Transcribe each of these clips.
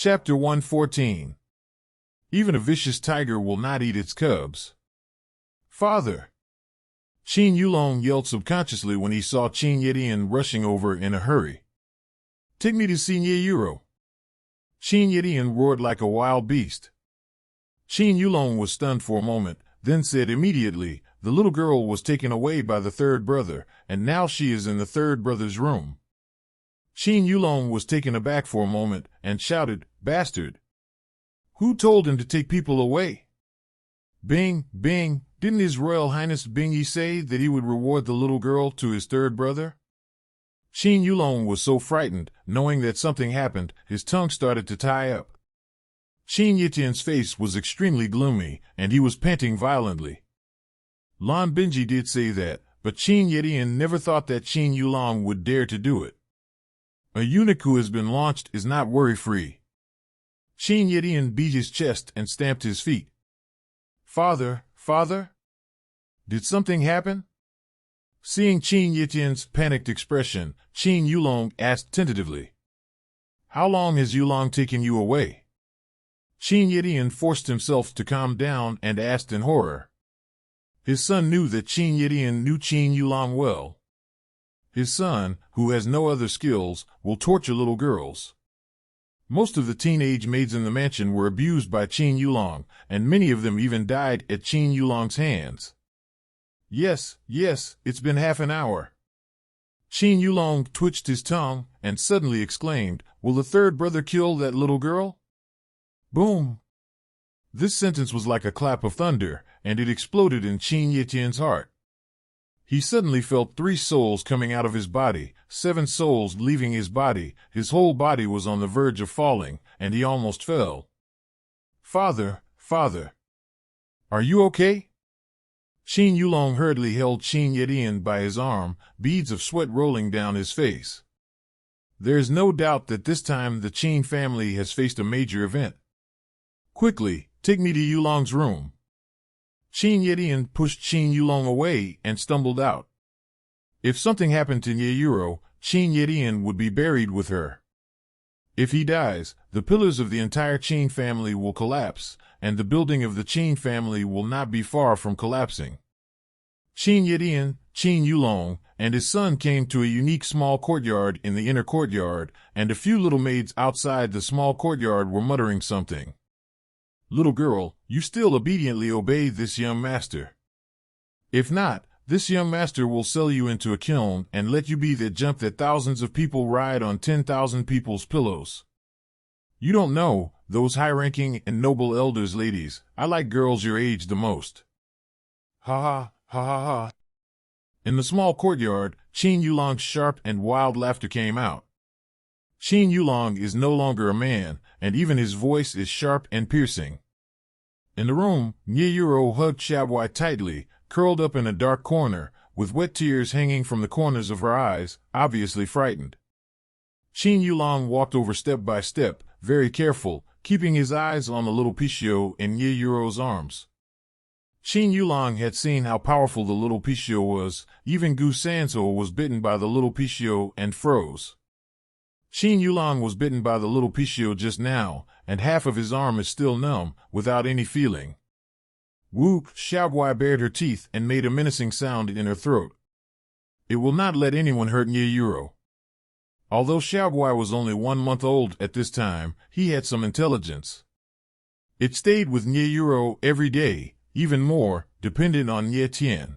Chapter 114. Even a vicious tiger will not eat its cubs. Father! Qin Yulong yelled subconsciously when he saw Qin Yetian rushing over in a hurry. Take me to see Nye Yuro. Qin Yetian roared like a wild beast. Qin Yulong was stunned for a moment, then said immediately, the little girl was taken away by the third brother, and now she is in the third brother's room. Qin Yulong was taken aback for a moment and shouted, Bastard! Who told him to take people away? Bing, Bing, didn't His Royal Highness Bingyi say that he would reward the little girl to his third brother? Qin Yulong was so frightened, knowing that something happened, his tongue started to tie up. Qin Yetian's face was extremely gloomy, and he was panting violently. Lan Bingyi did say that, but Qin Yetian never thought that Qin Yulong would dare to do it. A eunuch who has been launched is not worry-free. Qin Yetian beat his chest and stamped his feet. Father, father? Did something happen? Seeing Qin Yetian's panicked expression, Qin Yulong asked tentatively. How long has Yulong taken you away? Qin Yetian forced himself to calm down and asked in horror. His son knew that Qin Yetian knew Qin Yulong well. His son, who has no other skills, will torture little girls. Most of the teenage maids in the mansion were abused by Qin Yulong, and many of them even died at Qin Yulong's hands. Yes, it's been half an hour. Qin Yulong twitched his tongue and suddenly exclaimed, Will the third brother kill that little girl? Boom! This sentence was like a clap of thunder, and it exploded in Qin Yetian's heart. He suddenly felt 3 souls coming out of his body, 7 souls leaving his body. His whole body was on the verge of falling, and he almost fell. Father, father! Are you okay? Qin Yulong hurriedly held Qin Yetian by his arm, beads of sweat rolling down his face. There is no doubt that this time the Qin family has faced a major event. Quickly, take me to Yulong's room. Qin Yetian pushed Qin Yulong away and stumbled out. If something happened to Nye Yuro, Qin Yetian would be buried with her. If he dies, the pillars of the entire Qin family will collapse, and the building of the Qin family will not be far from collapsing. Qin Yetian, Qin Yulong, and his son came to a unique small courtyard in the inner courtyard, and a few little maids outside the small courtyard were muttering something. Little girl, you still obediently obey this young master. If not, this young master will sell you into a kiln and let you be that jump that thousands of people ride on 10,000 people's pillows. You don't know, those high-ranking and noble elders ladies, I like girls your age the most. Ha ha, ha ha ha. In the small courtyard, Qin Yulong's sharp and wild laughter came out. Qin Yulong is no longer a man, and even his voice is sharp and piercing. In the room, Nye Yuro hugged Shabwai tightly, curled up in a dark corner, with wet tears hanging from the corners of her eyes, obviously frightened. Qin Yulong walked over step by step, very careful, keeping his eyes on the little Pishio in Nye Yuro's arms. Qin Yulong had seen how powerful the little Pishio was. Even Gu Sanso was bitten by the little Pishio and froze. Qin Yulong was bitten by the little Pishio just now, and half of his arm is still numb, without any feeling. Wu Shabwai bared her teeth and made a menacing sound in her throat. It will not let anyone hurt Nye Yuro. Although Shabwai was only 1 month old at this time, he had some intelligence. It stayed with Nye Yuro every day, even more, dependent on Nye Tian.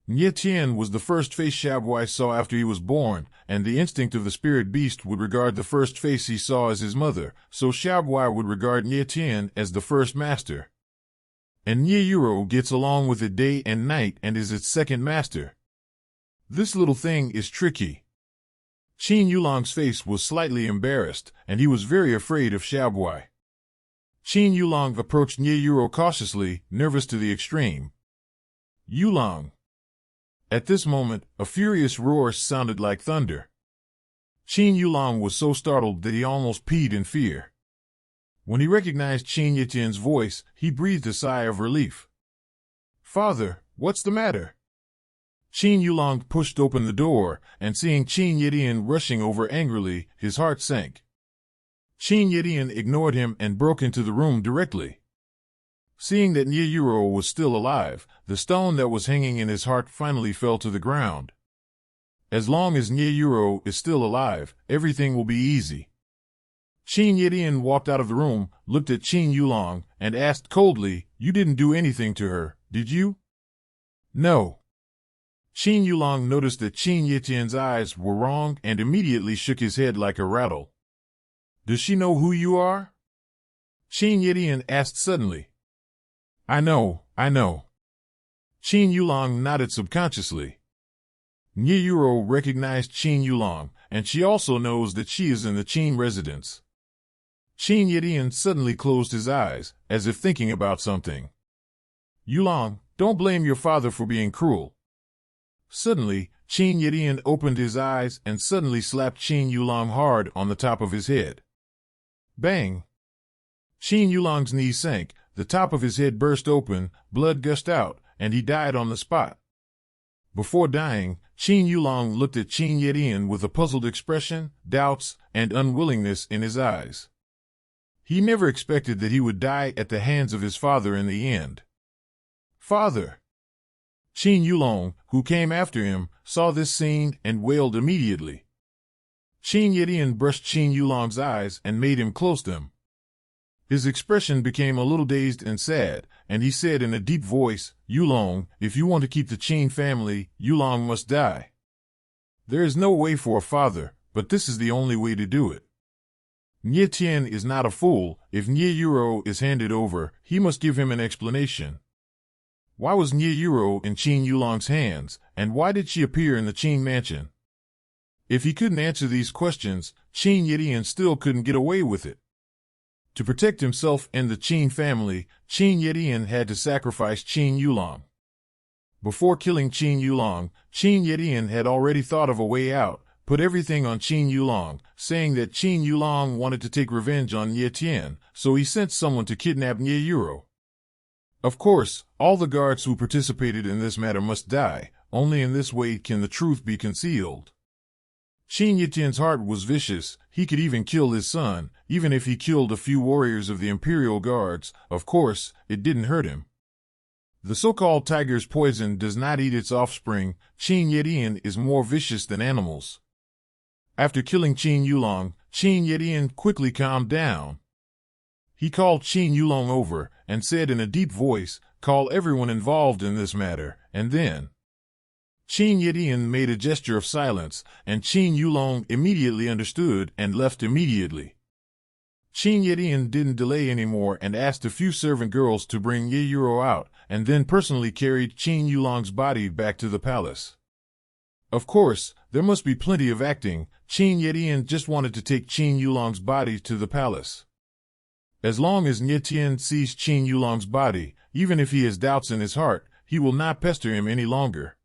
Nye Tian was the first face Shabwai saw after he was born, and the instinct of the spirit beast would regard the first face he saw as his mother, so Shabwai would regard Nye Tian as the first master. And Nye Yuro gets along with it day and night and is its second master. This little thing is tricky. Qin Yulong's face was slightly embarrassed, and he was very afraid of Shabwai. Qin Yulong approached Nye Yuro cautiously, nervous to the extreme. Yulong. At this moment, a furious roar sounded like thunder. Qin Yulong was so startled that he almost peed in fear. When he recognized Qin Yetian's voice, he breathed a sigh of relief. Father, what's the matter? Qin Yulong pushed open the door, and seeing Qin Yetian rushing over angrily, his heart sank. Qin Yetian ignored him and broke into the room directly. Seeing that Nye Yuro was still alive, the stone that was hanging in his heart finally fell to the ground. As long as Nye Yuro is still alive, everything will be easy. Qin Yetian walked out of the room, looked at Qin Yulong, and asked coldly, "You didn't do anything to her, did you?" "No." Qin Yulong noticed that Qin Yetian's eyes were wrong and immediately shook his head like a rattle. "Does she know who you are?" Qin Yetian asked suddenly. I know. Qin Yulong nodded subconsciously. Nye Yuro recognized Qin Yulong, and she also knows that she is in the Qin residence. Qin Yetian suddenly closed his eyes, as if thinking about something. "Yulong, don't blame your father for being cruel." Suddenly, Qin Yetian opened his eyes and suddenly slapped Qin Yulong hard on the top of his head. Bang! Qin Yulong's knee sank, the top of his head burst open, blood gushed out, and he died on the spot. Before dying, Qin Yulong looked at Qin Yetian with a puzzled expression, doubts, and unwillingness in his eyes. He never expected that he would die at the hands of his father in the end. "Father!" Qin Yulong, who came after him, saw this scene and wailed immediately. Qin Yetian brushed Qin Yulong's eyes and made him close them. His expression became a little dazed and sad, and he said in a deep voice, "Yulong, if you want to keep the Qin family, Yulong must die. There is no way for a father, but this is the only way to do it. Nye Tian is not a fool. If Nye Yuro is handed over, he must give him an explanation. Why was Nye Yuro in Qin Yulong's hands, and why did she appear in the Qin mansion? If he couldn't answer these questions, Qin Yetian still couldn't get away with it. To protect himself and the Qin family, Qin Yetian had to sacrifice Qin Yulong. Before killing Qin Yulong, Qin Yetian had already thought of a way out, put everything on Qin Yulong, saying that Qin Yulong wanted to take revenge on Nye Tian, so he sent someone to kidnap Nye Yuro. Of course, all the guards who participated in this matter must die. Only in this way can the truth be concealed. Qin Yetian's heart was vicious. He could even kill his son, even if he killed a few warriors of the Imperial Guards. Of course, it didn't hurt him. The so-called tiger's poison does not eat its offspring. Qin Yetian is more vicious than animals. After killing Qin Yulong, Qin Yetian quickly calmed down. He called Qin Yulong over and said in a deep voice, "Call everyone involved in this matter," and then Qin Yetian made a gesture of silence, and Qin Yulong immediately understood and left immediately. Qin Yetian didn't delay anymore and asked a few servant girls to bring Nye Yuro out, and then personally carried Qin Yulong's body back to the palace. Of course, there must be plenty of acting. Qin Yetian just wanted to take Qin Yulong's body to the palace. As long as Nye Tian sees Qin Yulong's body, even if he has doubts in his heart, he will not pester him any longer.